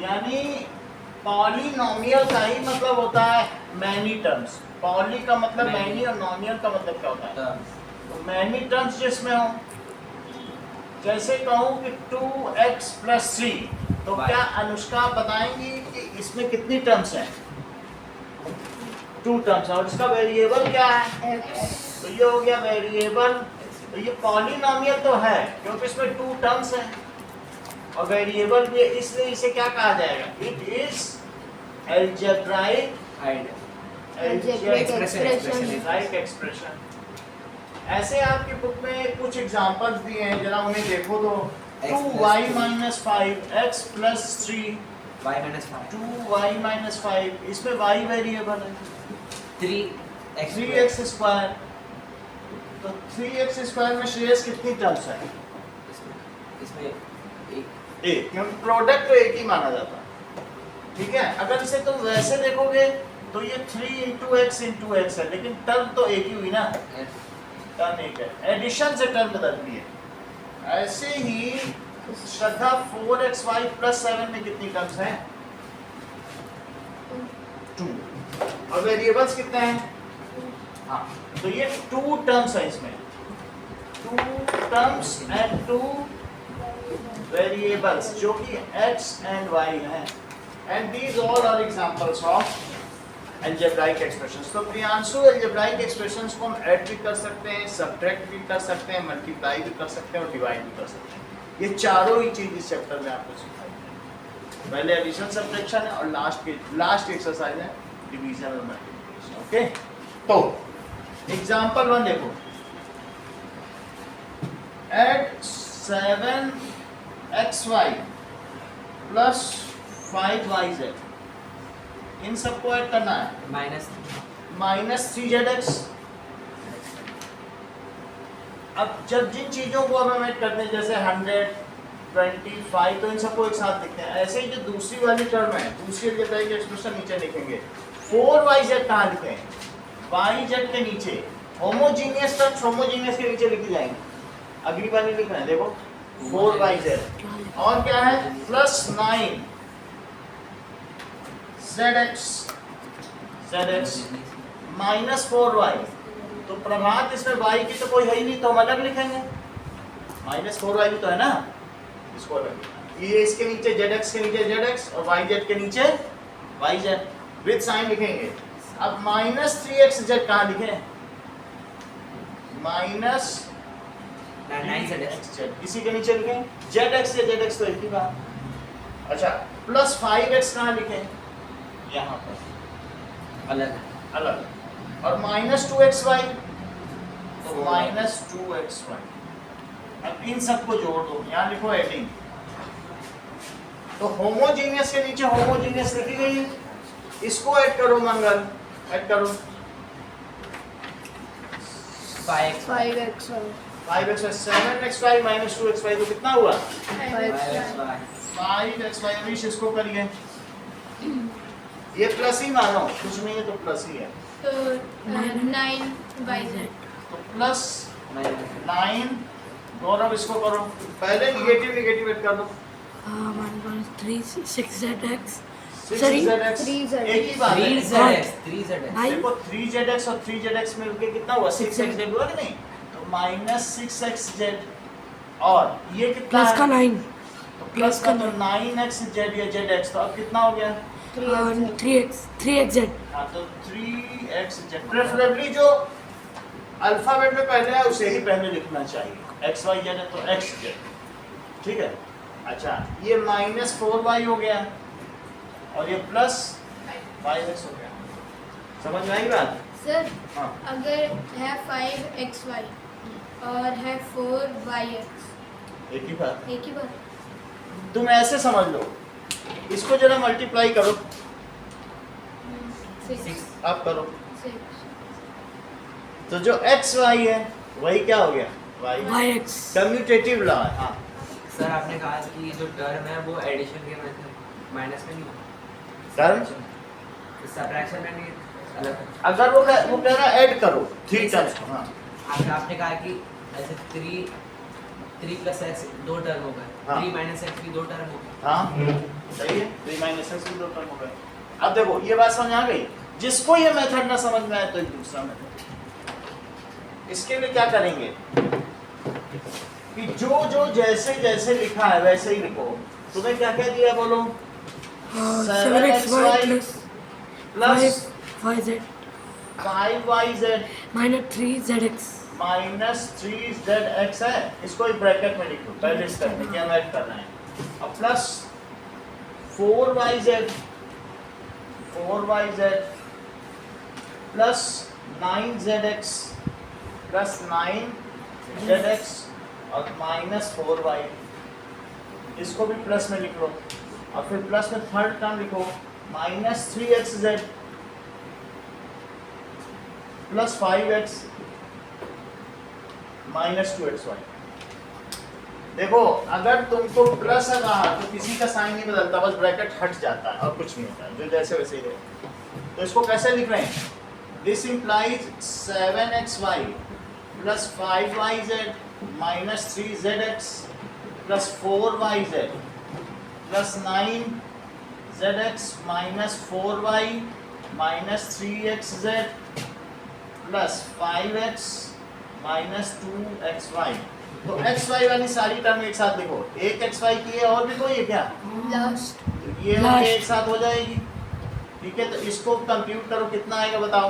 यानी पॉलिनोमियल का ही मतलब होता है मैनी टर्म्स। पॉली का मतलब मैनी और नॉमियल का मतलब क्या होता है? तो मैनी टर्म्स जिसमें हो, जैसे कहूँ कि 2x + 3, तो क्या अनुष्का आप बताएंगी कि इसमें कितनी टर्म्स हैं? 2 टर्म्स। और इसका वेरिएबल क्या है? तो ये हो गया वेरिएबल। तो ये पॉलिनोमियल तो है क्योंकि इसमें 2 टर्म्स हैं और वेरिएबल भी, इसलिए इसे क्या कहा जाएगा? It is algebraic expression. ऐसे आपकी बुक में कुछ एग्जांपल्स दिए हैं, जरा उन्हें देखो तो। 2y - 5 x + 3 2y - 5, इसमें y वेरिएबल है। 3x²। तो 3x² में शेयर्स कितनी टर्म्स है? इसमें एक, क्योंकि प्रोडक्ट तो एक ही माना जाता है। ठीक है, अगर इसे तुम वैसे देखोगे तो ये 3 × x है, लेकिन टर्म तो एक ही हुई ना, टर्म एक है, एडिशन से टर्म बदलती है। ऐसे ही श्रद्धा 4xy + 7 में कितनी टर्म्स हैं? 2। और वेरिएबल्स कितने हैं? हाँ, तो ये 2 टर्म्स है इसमें, 2 टर्म्स एंड 2 वेरिएबल्स जो कि x and y हैं। And these all are examples of algebraic expressions. तो प्रियांशु, अलजेब्राइक एक्सप्रेशंस को हम ऐड भी कर सकते हैं, सब्ट्रैक्ट भी कर सकते हैं, मल्टीप्लाई भी कर सकते हैं और डिवाइड भी कर सकते हैं। ये चारों ही चीज इस चैप्टर में आपको सिखाई है। पहले एडिशन, सब्ट्रैक्शन है और लास्ट एक्सरसाइज है डिवीजन और मल्टीप्लिकेशन। ओके, तो एग्जांपल 1 देखो। ऐड 7xy + 5yz, इन सबको ऐड करना है। -3zx। अब जब जिन चीजों को हम ऐड करते हैं जैसे 125, तो इन सबको एक साथ लिखते हैं। ऐसे ही जो दूसरी वाली टर्म है, दूसरी अलजेब्राइक एक्सप्रेशन नीचे लिखेंगे। 4yz कहाँ लिखें? yz के नीचे। होमोजीनियस टर्म्स होमोजीनियस के नीचे लिखी जाएंगी। अगली वाली लिखना है, देखो 4yz और क्या है +9 zx -4y। तो प्रभात, इसमें y की तो कोई है ही नहीं, तो हम अलग लिखेंगे। -4y भी तो है ना, इसको अलग। ये इसके नीचे zx के नीचे zx और yz के नीचे yz विद साइन लिखेंगे। अब -3xz कहाँ लिखें? -9xz इसी के नीचे लिखें। zx या zx तो एक ही बात। अच्छा, +5x कहाँ लिखें? यहाँ पर अलग। और -2xy, तो -2xy। अब इन सबको जोड़ दो, यहाँ लिखो एडिंग। तो होमोजीनियस के नीचे होमोजीनियस लिखी गई है, इसको ऐड करो मंगल, ऐड करो 5xy 7xy - 2xy, तो कितना हुआ? 5xy 5xy। अभी इसको करिए, ये प्लस ही मानो, कुछ नहीं है तो प्लस ही है। तो 9yz, तो +9। गौरव इसको करो, पहले निगेटिव ऐड कर दो। 6zx 6zx 3z एक ही बात है। 3zx देखो 3zx और 3zx मिलके कितना हुआ? 6xz हुआ कि नहीं? तो -6xz और ये कितना प्लस का है? 9 तो प्लस का तो 9xz या zx, तो अब कितना हो गया? 3xz। हाँ, तो 3xz। प्रेफरेबली जो अल्फाबेट में पहले है उसे ही पहले लिखना चाहिए। x y z है तो xz, ठीक है। अच्छा, ये -4y हो गया और ये +5x हो गया। समझ में आई बात? सर हाँ, अगर है 5xy और है 4yx, एक ही बात। एक ही बात। तुम ऐसे समझ लो, इसको जरा मल्टीप्लाई करो, 6 आप करो। तो जो x y है वही क्या हो गया? yx कम्यूटेटिव लॉ है। हाँ, सर आपने कहा कि जो टर्म है वो एडिशन के मतलब माइनस में नहीं टर्म सब्ट्रैक्शन में नहीं अलग। अगर वो कह रहा ऐड करो 3 टर्म्स को। हाँ, आपने कहा कि ऐसे 3 3 प्लस एक्स 2 टर्म हो गए, हाँ। 3 माइनस एक्स भी 2 टर्म हो गए। हाँ सही है, 3 माइनस एक्स भी 2 टर्म हो गए। अब देखो ये बात समझ आ गई। जिसको ये मेथड ना समझ में आए तो एक दूसरा मेथड। इसके लिए क्या करेंगे कि जो जो जैसे जैसे लिखा है वैसे ही लिखो। तुम्हें क्या क्या दिया है बोलो? 7xy plus plus 5yz 5yz minus 3zx minus 3zx है। इसको एक ब्रैकेट में लिख लो पहले स्टेप में, क्या ऐड करना है। अब plus 4yz plus 9zx plus 9zx और माइनस 4y, इसको भी प्लस में लिख लो। और फिर प्लस में थर्ड टर्म लिखो minus 3xz plus 5x minus 2xy। देखो अगर तुमको प्लस है कहा तो किसी का साइन नहीं बदलता, बस ब्रैकेट हट जाता है और कुछ नहीं होता है, जो जैसे वैसे ही रहे। तो इसको कैसे लिख रहे हैं? This implies 7xy plus 5yz minus 3zx plus 4yz plus 9zx minus 4y minus 3xz plus 5x minus 2xy। तो xy वाली सारी टर्म एक साथ लिखो। एक xy की है और भी कोई है क्या? लास्ट ये वाली एक साथ हो जाएगी, ठीक है। तो इसको कंप्यूट करो, कितना आएगा बताओ?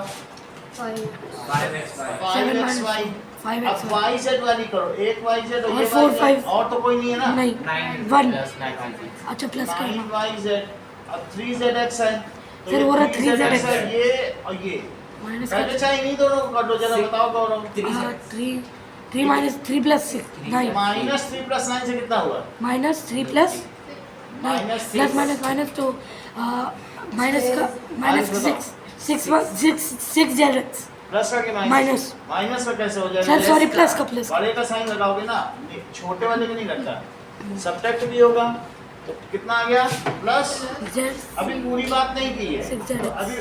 5xy 5xy। अब 5xy yz वाली करो, एक yz और और ये 4, yz, 5 और तो कोई नहीं है ना। नहीं 9 1 प्लस 9 अच्छा प्लस करना 9yz और 3zx है। तो फिर ये वो रहा 3zx 3zx है, ये और ये माइनस पहले चाहे इन्हीं दोनों को कर लो, जरा बताओ गौरव। 3 माइनस 3 प्लस 6 9 माइनस 3 प्लस 9 से कितना हुआ? Minus 3 plus minus plus minus minus तो माइनस का माइनस 6 zx प्लस का कि माइनस। माइनस? माइनस का कैसे हो जाएगा? सर सॉरी प्लस का प्लस बड़े का साइन लगाओगे ना, छोटे वाले में नहीं लगता। सब्ट्रैक्ट भी होगा तो कितना आ गया? प्लस। z अभी पूरी बात नहीं की है 6zx। तो अभी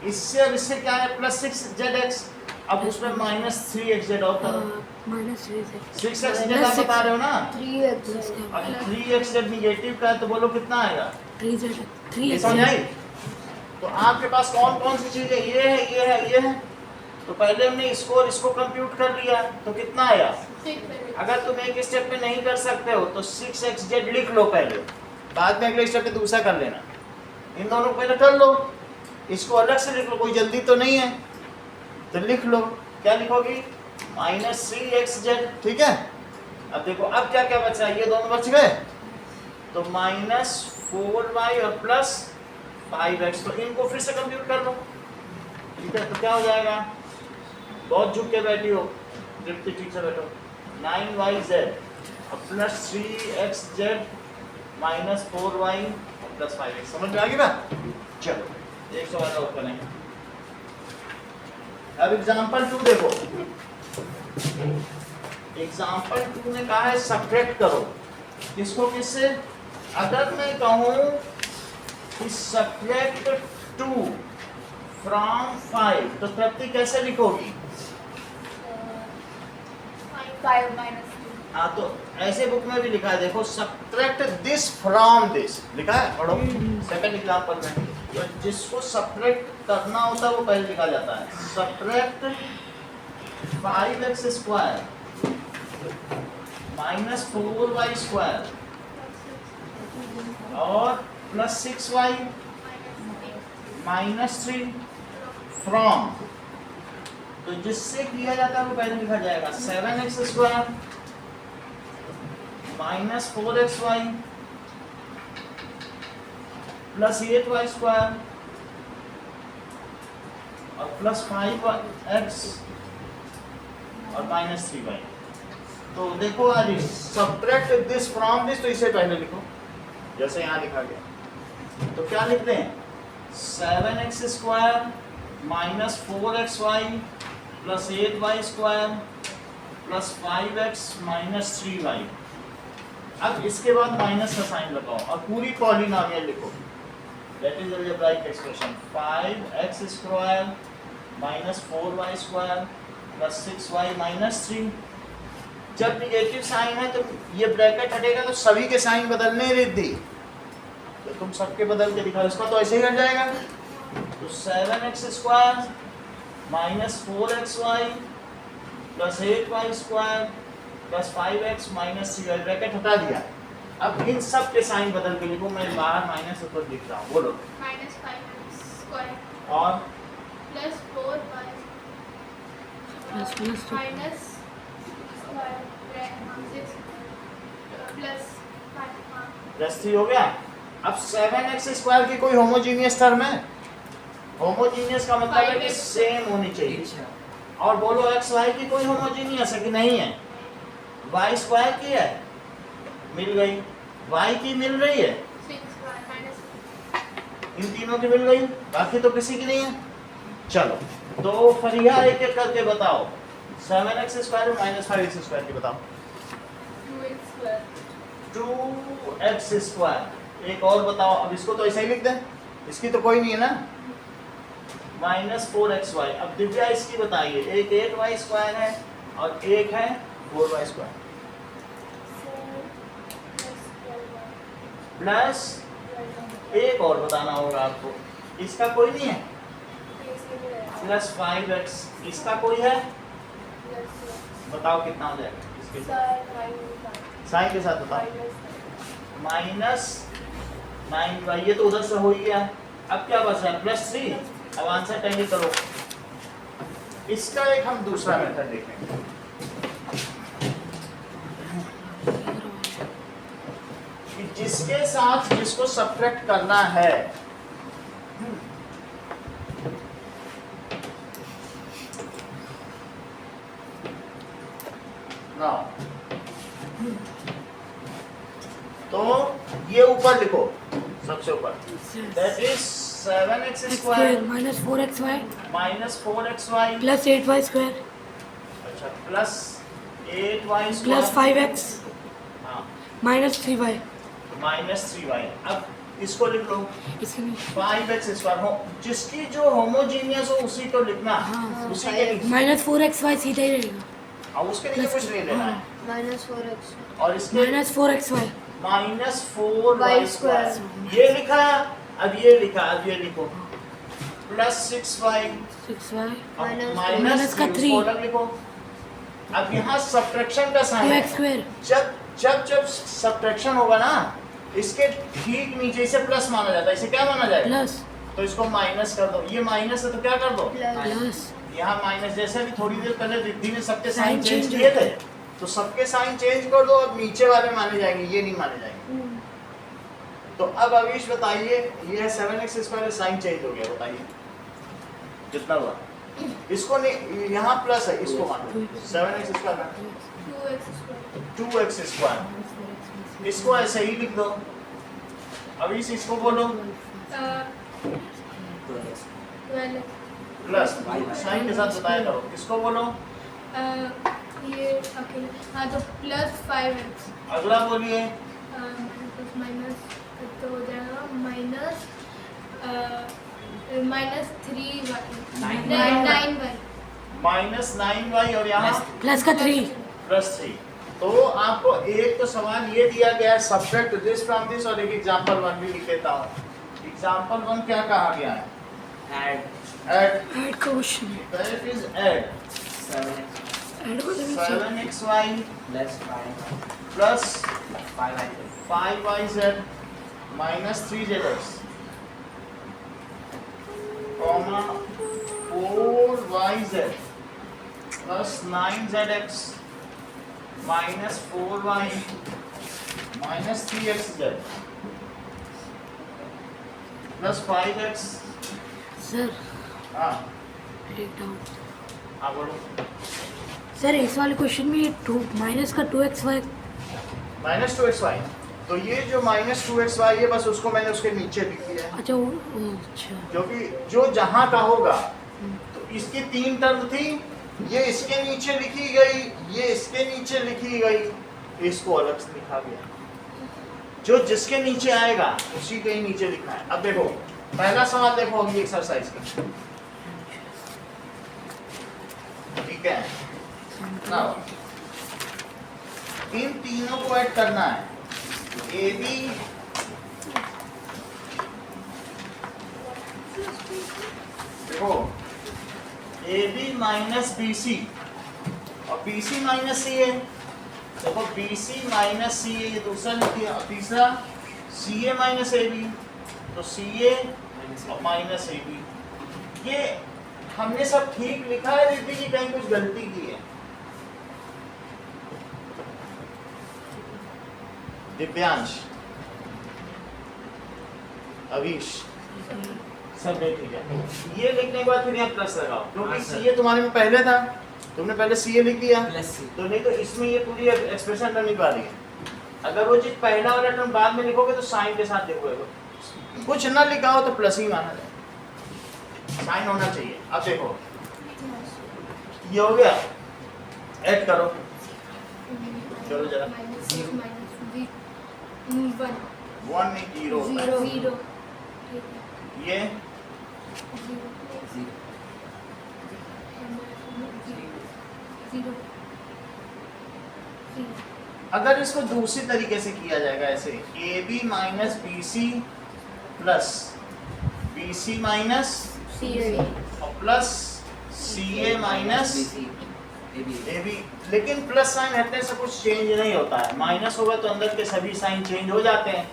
इससे और इससे क्या है? Plus 6zx। अब उसमें माइनस 3xz और करो। माइनस 3z 6xz आप बता रहे हो ना? 3x अब 3xz निगेटिव का है तो बोलो कितना आएगा? 3z ये समझ आई? तो आपके पास कौन कौन सी चीजें? ये है, ये है, ये है। तो पहले हमने इसको और इसको कंप्यूट कर लिया तो कितना आया? अगर तुम एक स्टेप में नहीं कर सकते हो तो 6xz लिख लो पहले, बाद में अगले स्टेप में दूसरा कर लेना। इन दोनों को पहले कर लो, इसको अलग से लिख लो, कोई जल्दी तो नहीं है। तो लिख लो, क्या लिखोगी? माइनस 3xz, ठीक है। अब देखो अब क्या क्या बचा? ये दोनों बच गए तो माइनस 4y और प्लस 5x। तो इनको फिर से कंप्यूट कर लो, ठीक है। तो क्या हो जाएगा? बहुत झुक के बैठी हो, दृप्ति ठीक से बैठो। 9yz और प्लस 3xz माइनस 4y और प्लस 5x। समझ में आ गई बात? चलो एक सवाल और करेंगे। अब एग्जाम्पल 2 देखो। एग्जाम्पल 2 ने कहा है सब्ट्रैक्ट करो। किसको किससे? अगर मैं कहूं कि सब्ट्रैक्ट 2 फ्रॉम 5 तो तृप्ति कैसे लिखोगी? 5 minus 2 हाँ तो ऐसे बुक में भी लिखा है, देखो सब्ट्रैक्ट दिस फ्रॉम दिस लिखा है, पढ़ो सेकंड एग्जांपल में। तो जिसको सब्ट्रैक्ट करना होता है वो पहले लिखा जाता है। Subtract 5x square minus 4y square और प्लस 6y माइनस 3 फ्रॉम। तो जिससे किया जाता है वो पहले लिखा जाएगा 7x square minus 4xy plus 8y square और प्लस 5x और माइनस 3y। तो देखो आज सब्ट्रैक्ट दिस फ्रॉम दिस, तो इसे पहले लिखो जैसे यहाँ लिखा गया। तो क्या लिखते हैं? 7x square minus 4xy plus 8y square plus 5x minus 3y। अब इसके बाद माइनस का साइन लगाओ और पूरी पॉलिनोमियल लिखो। That is algebraic expression 5x square minus 4y square plus 6y minus 3। जब निगेटिव साइन है तो ये ब्रैकेट हटेगा तो सभी के साइन बदलने रिद्धि, तो तुम सबके बदल के दिखाओ, इसका तो ऐसे ही हट जाएगा। तो 7x² minus 4xy plus 8y² plus 5x minus 3y, bracket हटा दिया। अब इन सब के साइन बदल के लिखो, मैं बाहर माइनस ऊपर लिख रहा हूँ, बोलो। -5x² और प्लस 4y प्लस प्लस तो माइनस प्लस 5 प्लस 3 हो गया। अब 7x² की कोई होमोजीनियस टर्म है? होमोजीनियस का मतलब है कि सेम होनी चाहिए। अच्छा और बोलो xy की कोई होमोजीनियस है कि नहीं है? y² की है, मिल गई। y की मिल रही है, 6y माइनस इन तीनों की मिल गई, बाकी तो किसी की नहीं है। चलो तो फरिया एक एक करके बताओ। 7x² और -5x² की बताओ। 2x²। एक और बताओ, अब इसको तो ऐसे ही लिख दें, इसकी तो कोई नहीं है ना। -4xy। अब दिव्या इसकी बताइए, एक 8y² है और एक है 4y² प्लस एक और बताना होगा आपको, इसका कोई नहीं है, प्लस 5x। इसका कोई है, बताओ कितना हो जाएगा इसके साइन के साथ बताओ। -9y, ये तो उधर से हो ही गया। अब क्या बचा है, +3। अब आंसर टैली करो। इसका एक हम दूसरा मेथड देखेंगे। कि जिसके साथ जिसको सब्ट्रैक्ट करना है, ना तो ये ऊपर लिखो, सबसे ऊपर, that is 7x² minus 4xy -4xy plus 8y²। अच्छा प्लस 8y² प्लस 5x हाँ माइनस 3y। -3y। अब इसको लिख लो इसके नहीं 5x² हो, जिसकी जो होमोजीनियस हो उसी को लिखना, हाँ, उसी के नीचे, -4xy सीधा ही रहेगा। और उसके नीचे कुछ नहीं लेना है। -4x और इसके -4xy -4y²। ये लिखा, अब ये लिखा, अब ये लिखो प्लस 6y 6y माइनस का 3 अलग लिखो। अब यहाँ सब्ट्रैक्शन का साइन है। 2x²। जब सब्ट्रैक्शन होगा ना, इसके ठीक नीचे इसे प्लस माना जाता है, इसे क्या माना जाएगा? प्लस तो इसको माइनस कर दो, ये माइनस है तो क्या कर दो, प्लस यहाँ माइनस। जैसे भी थोड़ी देर पहले रिद्धि ने सबके साइन साइन चेंज change किए थे, तो सबके साइन चेंज कर दो। अब नीचे वाले माने जाएंगे, ये नहीं माने जाएंगे। तो अब अवीश बताइए, ये 7x² साइन चेंज हो गया, बताइए कितना हुआ? इसको नहीं, यहाँ प्लस है, इसको मानो 7x² 2x²। इसको ऐसे ही लिख दो। अवीश इसको बोलो 12 प्लस, साइन के साथ बताया करो। इसको बोलो, ये अकेले हाँ, तो प्लस 5x अगला बोलिए। प्लस माइनस तो हो जाएगा -9y -9y और यहाँ प्लस का 3 +3। तो आपको एक तो सवाल ये दिया गया है, सब्ट्रैक्ट दिस फ्रॉम दिस, और एक एग्जांपल 1 भी लिख देता हूँ। एग्जांपल 1 क्या कहा गया है? Add add question that is add 7xy plus plus 5y 5yz minus 3zx comma 4yz plus 9zx minus 4y minus 3xz plus 5x। Sir हाँ एक डाउट हाँ बोलो। सर इस वाले क्वेश्चन में माइनस का 2xy -2xy, तो ये जो -2xy है, बस उसको मैंने उसके नीचे लिख दिया है, अच्छा अच्छा क्योंकि जो जहां का होगा, तो इसकी 3 टर्म थी, ये इसके नीचे लिखी गई, ये इसके नीचे लिखी गई, इसको अलग से लिखा गया। जो जिसके नीचे आएगा उसी के ही नीचे लिखना है। अब देखो पहला सवाल देखो अगली एक्सरसाइज का, ठीक है ना? इन तीनों को ऐड करना है। ए बी देखो A B minus B C और बी सी माइनस सी है। देखो बी सी माइनस सी ए, ये दूसरा लिख दिया। और तीसरा सी ए माइनस ए बी, तो सी ए और माइनस ए बी। ये हमने सब ठीक लिखा है, रिद्धि जी कहीं कुछ गलती की है? दिव्यांश, अवीश, सब ठीक है। ये लिखने के बाद फिर यहाँ प्लस लगाओ, क्योंकि हाँ, सर। सी ए तुम्हारे में पहले था, तुमने पहले सी ए लिख दिया, प्लस सी। तो नहीं तो इसमें ये पूरी एक्सप्रेशन बनने वाली है। अगर वो चीज पहला वाला टर्म बाद में लिखोगे तो साइन के साथ लिखोगे, कुछ ना लिखा हो तो प्लस ही माना जाए, साइन होना चाहिए। अब देखो ये हो गया, ऐड करो, चलो जरा। Minus Zero. माइनस वन 1 में 0 होता है। जीरो ये जीरो जीरो अगर इसको दूसरी तरीके से किया जाएगा ऐसे, A B minus B C plus B C minus और plus C A minus A B, लेकिन प्लस साइन हटने से कुछ चेंज नहीं होता है। माइनस होगा तो अंदर के सभी साइन चेंज हो जाते हैं।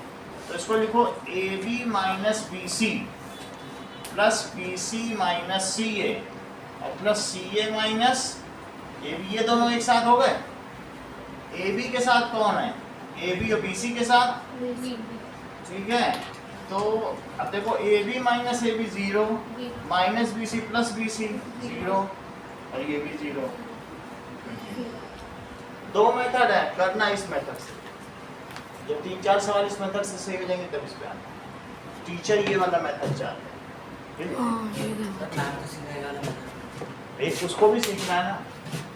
तो इसको लिखो A B minus B C plus B C minus C A और plus C A minus A B. ये दोनों एक साथ हो गए। ए बी के साथ कौन है? ए बी और बी सी के साथ, ठीक है। तो अब देखो A B minus A B 0, minus B C plus B C 0 और ये भी 0। दो मेथड है, करना इस मेथड से। जब 3-4 सवाल इस मेथड से सही हो जाएंगे तब इस पे आना। टीचर ये वाला मेथड चाहते हैं, हाँ ठीक है। मैम तो सिखाएगा ना। एक उसको भी सीखना है ना।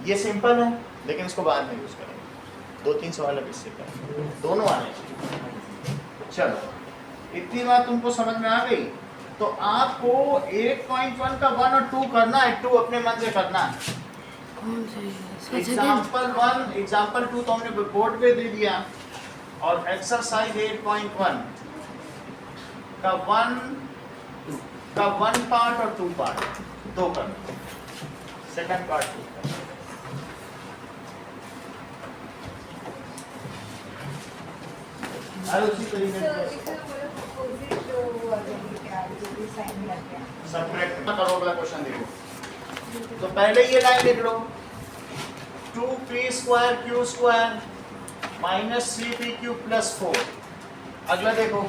ये सिंपल है लेकिन इसको बाद में यूज करेंगे। 2-3 सवाल अब इससे करेंगे, दोनों आने चाहिए। चलो इतनी बात तुमको समझ में आ गई। तो आपको 8.1 का 1 और 2 करना है, 2 अपने मन से करना है। कौन सा है? एग्जाम्पल 1 एग्जाम्पल 2 तो हमने बोर्ड पे दे दिया, और एक्सरसाइज 8.1 का 1 पार्ट और 2 पार्ट, 2 करना, सेकंड पार्ट 2 करना। और उसी तरीके से सब्ट्रैक्ट करो। अगला क्वेश्चन देखो, तो पहले ये लाइन लिख लो, 2p square q square minus 3pq plus 4। अगला देखो,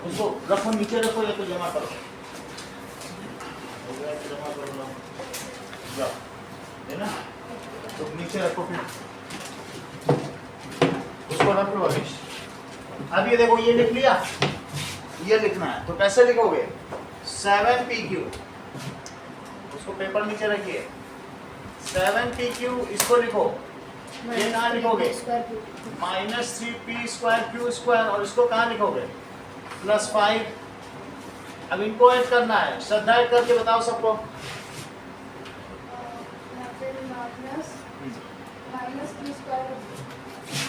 उसको रखो नीचे रखो या तो जमा करो, जमा करो लो, जाओ है ना, तो नीचे रखो, फिर उसको रख लो अभी। अब ये देखो, ये लिख लिया, ये लिखना है तो कैसे लिखोगे? 7pq, उसको पेपर नीचे रखिए, 7pq, इसको लिखो, ये कहाँ लिखोगे? Minus 3p square q square, और इसको कहाँ लिखोगे? प्लस 5। अब इनको ऐड करना है, श्रद्धा ऐड करके बताओ सबको।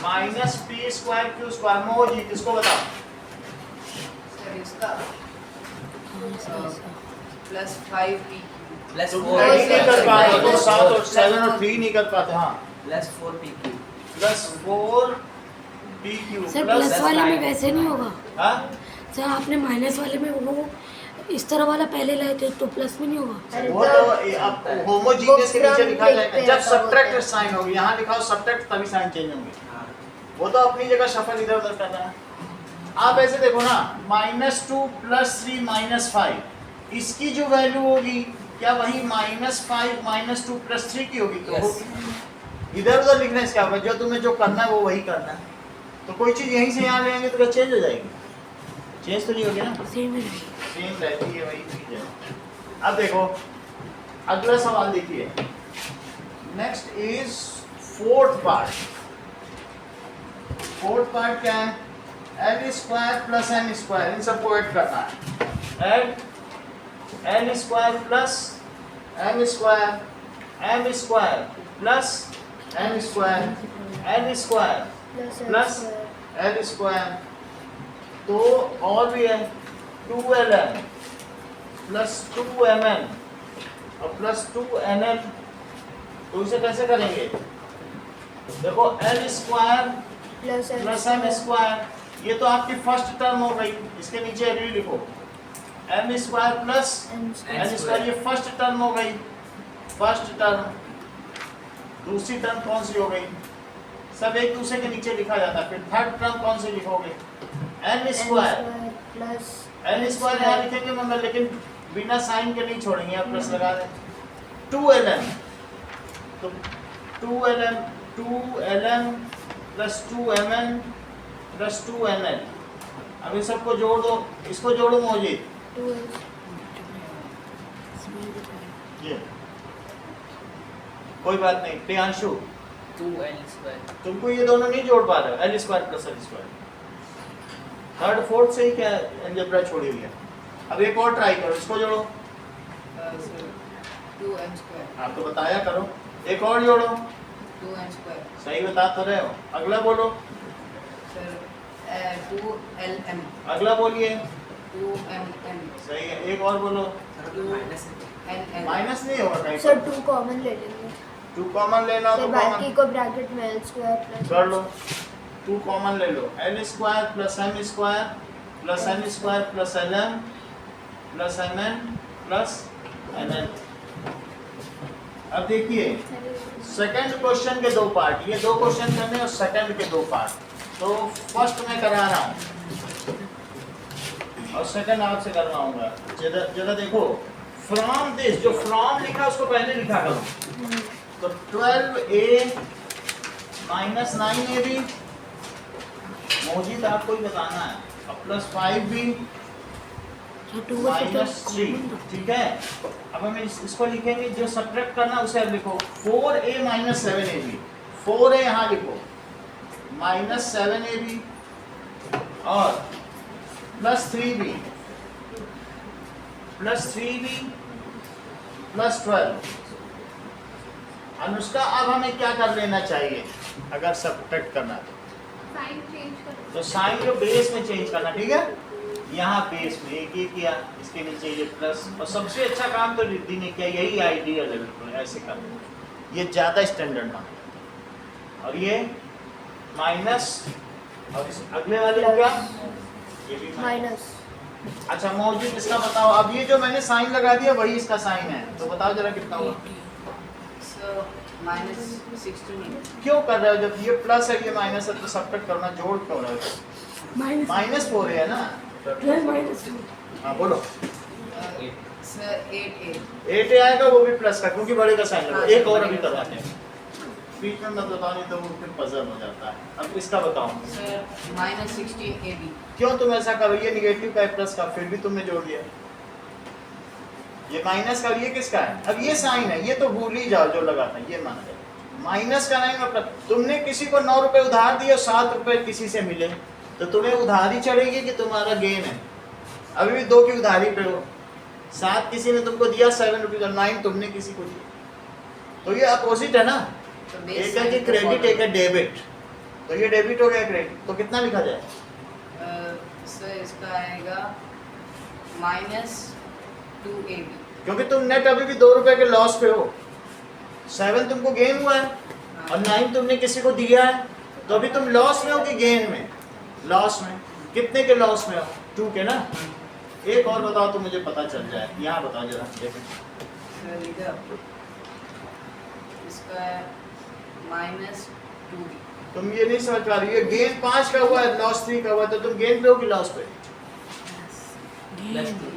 Minus p square q square, Mohjeet इसको बताओ। प्लस 5p प्लस तुम 4 नहीं कर पाते तो 7 और 7 और 3 नहीं कर पाते। हाँ, plus 4pq plus 4pq sir plus plus वाले में 9। वैसे नहीं होगा हाँ, सर। आपने माइनस वाले में वो इस तरह वाला पहले लाए थे तो प्लस में नहीं होगा। वो तो अब होमोजीनियस के नीचे लिखा जाएगा जब सब्ट्रैक्ट साइन होगी। यहाँ लिखा हो सब्ट्रैक्ट तभी साइन चेंज होंगे। हाँ वो तो अपनी जगह शफल इधर उधर करना है। आप ऐसे देखो ना, -2 + 3 -5, इसकी जो वैल्यू होगी क्या वही -5 -2 + 3 की होगी? तो Yes. होगी। इधर उधर लिखने से क्या होगा? जो तुम्हें जो करना है वो वही करना है। तो कोई चीज़ यहीं से यहाँ ले आएंगे तो क्या चेंज हो जाएगी? चेंज तो नहीं होगी ना, सेम है। सेम रहती है वही चीज़ है। अब देखो अगला सवाल देखिए, next is fourth part. Fourth part क्या है? l square plus m square, इन सबको ऐड करना है। l square plus m square, m square plus m square, L square plus L square, तो और भी है 2ln प्लस 2mn और प्लस 2nl। तो इसे कैसे करेंगे? देखो L square plus M square, ये तो आपकी फर्स्ट टर्म हो गई, इसके नीचे एल लिखो। M square plus N square, ये फर्स्ट टर्म हो गई, फर्स्ट टर्म। दूसरी टर्म कौन सी हो गई? सब एक दूसरे के नीचे लिखा जाता है। फिर थर्ड टर्म कौन सी लिखोगे? N square plus N square यहाँ लिखेंगे मगर, लेकिन बिना साइन के नहीं छोड़ेंगे, आप प्लस लगा दें। 2ln, तो 2ln plus 2mn plus 2nl। अब इन सबको जोड़ दो, इसको जोड़ो मौजिद, 2l ये कोई बात नहीं। Priyanshu 2l square. तुमको ये दोनों नहीं जोड़ पा रहे हो, L square plus L square. Third fourth से ही क्या अलजेब्रा छोड़ी हुई है। अब एक और ट्राई करो, इसको जोड़ो। 2m square, आप तो बताया करो, एक और जोड़ो। 2m square, सही बता तो रहे हो। अगला बोलो, sir, 2lm, अगला बोलिए। 2mm, सही है, एक और बोलो। माइनस nl, माइनस नहीं होगा कहीं सर पर। 2 कॉमन ले लेंगे, 2 कॉमन लेना फिर तो बाकी कॉमन को ब्रैकेट में l स्क्वायर प्लस कर लो। 2 कॉमन ले लो, L square plus M square plus N square plus L M plus M N plus N N. अब देखिए सेकंड क्वेश्चन के 2 पार्ट, ये 2 क्वेश्चन करने और सेकंड के 2 पार्ट। तो फर्स्ट मैं करा रहा हूँ और सेकंड आपसे करवाऊंगा। जरा देखो, फ्रॉम दिस, जो फ्रॉम लिखा उसको पहले लिखा करो। तो 12a माइनस 9ab मौजूद आपको ही बताना है, और प्लस 5b माइनस 3, ठीक है। अब हम इसको लिखेंगे, जो सब्ट्रैक्ट करना उसे अब लिखो। 4a माइनस 7ab, 4a यहाँ लिखो माइनस 7ab और plus 3b plus 3b plus 12। Anushka, अब हमें क्या कर लेना चाहिए अगर सब्ट्रैक्ट करना है साइन चेंज करो। तो साइन को बेस में चेंज करना, ठीक है। यहाँ बेस में एक ये किया, इसके नीचे ये प्लस, और सबसे अच्छा काम तो रिद्धि ने किया, यही आइडियल है बिल्कुल, ऐसे कर ये ज़्यादा स्टैंडर्ड ना। और ये माइनस, और इस अगले वाले को क्या? ये भी माइनस। अच्छा मौजूद इसका बताओ। अब ये जो मैंने साइन लगा दिया वही इसका साइन है, तो बताओ जरा कितना हुआ। so minus 16, क्यों कर रहे हो? जब ये प्लस है ये माइनस है तो सब्ट्रैक्ट करना, जोड़ क्यों रहे हो? माइनस 4 है ना। 12 माइनस 2। हाँ बोलो। sir, 8a, 8 आएगा, वो भी प्लस का, क्योंकि बड़े का साइन लगा। हाँ, एक और बड़े अभी का करवाते हैं, बीच में मत बताओ नहीं तो वो फिर पजल हो जाता है। अब इसका बताओ, sir, minus 16ab, क्यों तुम ऐसा करो? ये निगेटिव का है प्लस का, फिर भी तुमने जोड़ दिया। ये माइनस का, ये किसका है? अब ये साइन है, ये तो भूल ही जाओ जो लगा था, ये मान लो माइनस का नहीं। मतलब तुमने किसी को 9 रुपए उधार दिए और 7 रुपए किसी से मिले, तो तुम्हें उधारी चढ़ेगी कि तुम्हारा गेन है? अभी भी 2 की उधारी पे हो। 7 किसी ने तुमको दिया 7 रुपीज और 9 तुमने किसी को दिया, तो ये अपोजिट है ना। so एक है कि क्रेडिट, एक है डेबिट, तो ये डेबिट हो गया क्रेडिट, तो कितना लिखा जाए? sir, इसका आएगा minus 2ab, क्योंकि तुम नेट अभी भी 2 रुपए के लॉस पे हो। 7 तुमको गेन हुआ है और 9 तुमने किसी को दिया है, तो अभी तुम लॉस में हो कि गेन में? लॉस में। कितने के लॉस में हो? 2 के ना। एक और बताओ तो मुझे पता चल जाए। यहाँ बताओ जरा, देखो sir, इधर इसका minus 2b, तुम ये नहीं समझ पा रही। ये गेन 5 का हुआ है, लॉस 3 का हुआ है, तो तुम गेन पे हो कि लॉस पे? प्लस 2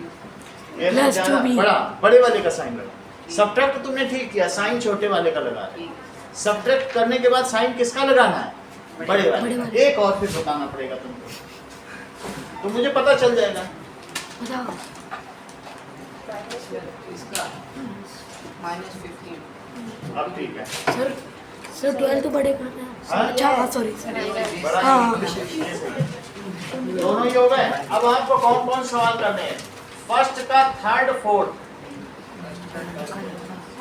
ये Plus ज्यादा 2B। बड़े वाले का साइन लगा। सब्ट्रैक्ट तुमने ठीक किया, साइन छोटे वाले का लगा है। सब्ट्रैक्ट करने के बाद साइन किसका लगाना है? बड़े वाले। एक और फिर बताना पड़ेगा तुमको, तो मुझे पता चल जाएगा। बताओ। sir, इसका minus 15, अब ठीक है। सर 12 तो बड़े करना है। हाँ? अच्छा हाँ सॉरी। बड़ा हाँ। ये सही है। दोनों ही हो गए। अब आपको कौन कौन सवाल करने हैं? फर्स्ट का, थर्ड, फोर्थ,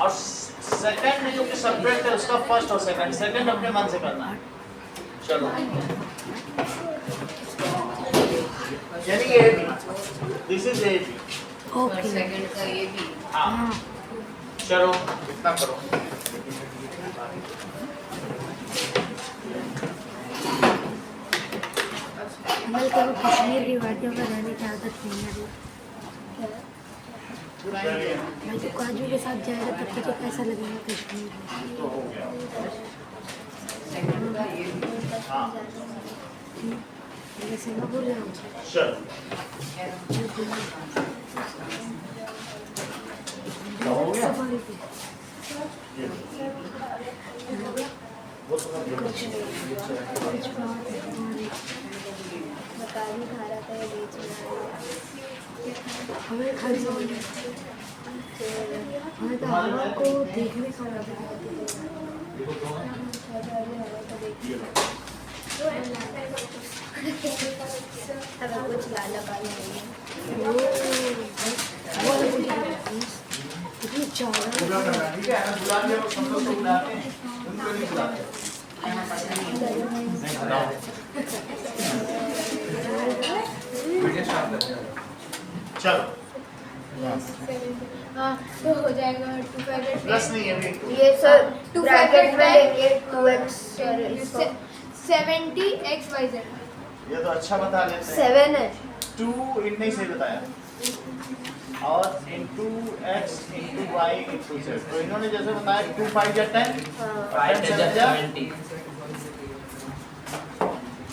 और सेकंड में जो कि सब्जेक्ट है उसका फर्स्ट और सेकंड। सेकंड अपने मन से करना है। चलो यानी A B, this is A B. Okay second का ये भी हाँ हाँ चलो इतना करो। मैं तो कश्मीर की वादियों में रहने की आदत नहीं है मैं तो काजू के साथ जाएगा तब तुझे कैसा लगेगा कश्मीर तो हो गया। सेकंड का ये भी हाँ जैसे मैं बोल रहा हूँ चलो तो हो गया। ये लो। वो तो मैं बोल रहा हूँ। मकान खा रहा था बीच में हमें खाली हमें तो हवा को देखने का मौका मिला। ये लो। हमें कुछ लाला पाला नहीं है वो इतनी ज़्यादा पूरा करना है, ठीक है? अगर बुला लिया तो सब लोग को बुलाते हैं, उनको नहीं बुलाते। नहीं बुलाओ। वीडियो स्टार्ट कर चलो हाँ तो हो जाएगा 2 प्लस नहीं है अभी। ये सर 2 ब्रैकेट में लेंगे 2x 70xyz। ये तो अच्छा बता लेते हैं। 7 है 2 नहीं सही बताया। और into X into Y into Z. तो इन्होंने जैसे बताया 2 5 या 10 20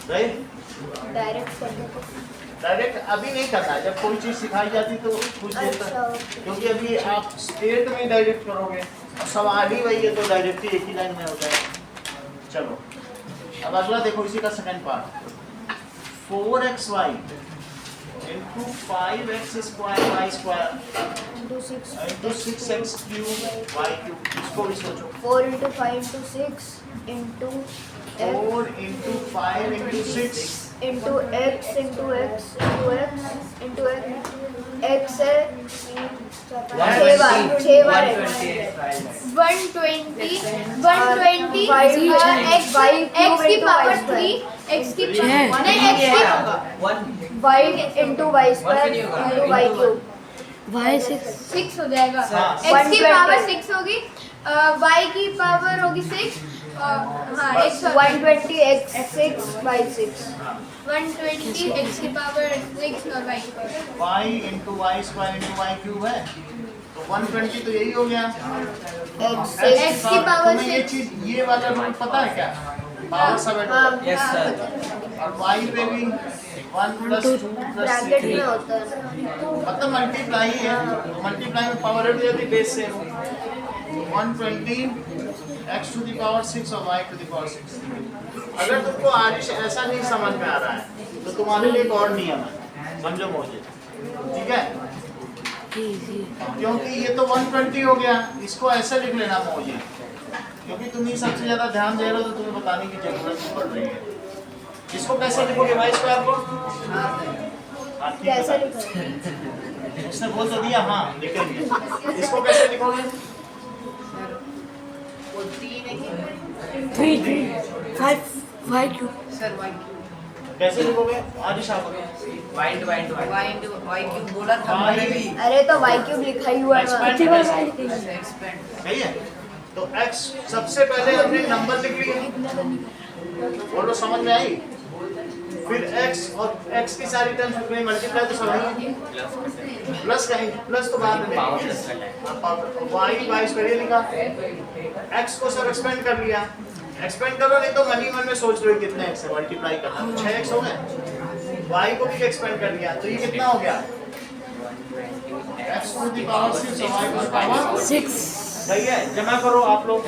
राइट। डायरेक्ट कर दो डायरेक्ट अभी नहीं करना है, जब कोई चीज़ सिखाई जाती तो कुछ देर अच्छा, तक, ओके। क्योंकि अभी आप स्टेट में डायरेक्ट करोगे और सवाल ही वही है तो डायरेक्ट ही एक ही लाइन में हो जाएगा। चलो अब अगला देखो इसी का second part. 4xy into 5x square Y square into 6 into 6x cube Y cube. इसको भी सोचो। 4 into 5 into 6 into 4 into 5 into 6 into x into x into x into x x है 6 बार 120 x की पावर 3 x की power नहीं x की y into y square into y cube Y 6 6 हो जाएगा। हाँ। x की पावर 6 होगी, y की पावर होगी 6। हाँ x 120 x 6 by 6 120 x की पावर 6 और y की power y into Y square into Y cube है तो 120 तो यही हो गया। x X की पावर तुम्हें ये 6। चीज ये वाला रूल पता है क्या? पावर सब यस सर और y पे भी 1 + 2 + ब्रैकेट 3 में होता है मतलब मल्टीप्लाई है तो मल्टीप्लाई में पावर हट जाती है बेस से। 120 x टू द पावर 6 और y टू द पावर 6। अगर तुमको आज ऐसा नहीं समझ में आ रहा है तो तुम्हारे लिए एक और नियम है, समझो मुझे, ठीक है? क्योंकि ये तो 120 हो गया, इसको ऐसे लिख लेना मुझे, क्योंकि तुम ही सबसे ज्यादा ध्यान दे रहे हो तो तुम्हें बताने की जरूरत नहीं पड़ रही है। इसको कैसे लिखोगे वाई स्क्वायर को? हाँ, ठीक कैसे है। लिखोगे उसने बोल तो दिया, हाँ लिखेंगे। इसको कैसे लिखोगे? वो 3 है 3 5 y cube sir y cube कैसे लिखोगे? आज शाम को white y into y cube बोला था मैंने भी अरे तो y cube लिखा ही हुआ है एक्सपेंड एक्सपेंड सही है। तो x सबसे पहले हमने नंबर लिख लिया, बोलो समझ में आई? फिर x और x की सारी टर्म्स लिख रहे, मल्टीप्लाई तो सब है, प्लस कहीं प्लस तो बाद में पावर लेंगे। प्लस करना है y स्क्वायर लिखा, x को सब एक्सपेंड कर लिया। एक्सपेंड करो नहीं तो मन ही मन में सोच लो कितने x है, मल्टीप्लाई करना 6x हो गए। y को भी एक्सपेंड कर लिया तो ये कितना हो गया? x टू द पावर 6 और y टू द पावर 6 सही है। जमा करो आप लोग,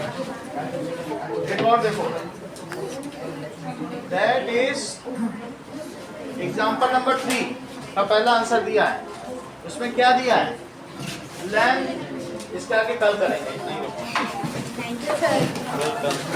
एक और देखो, दैट इज एग्जांपल नंबर 3 का पहला आंसर दिया है। उसमें क्या दिया है? लेंथ, इसके आगे कल करेंगे, इतना ही रखो। Thank you sir. वेलकम।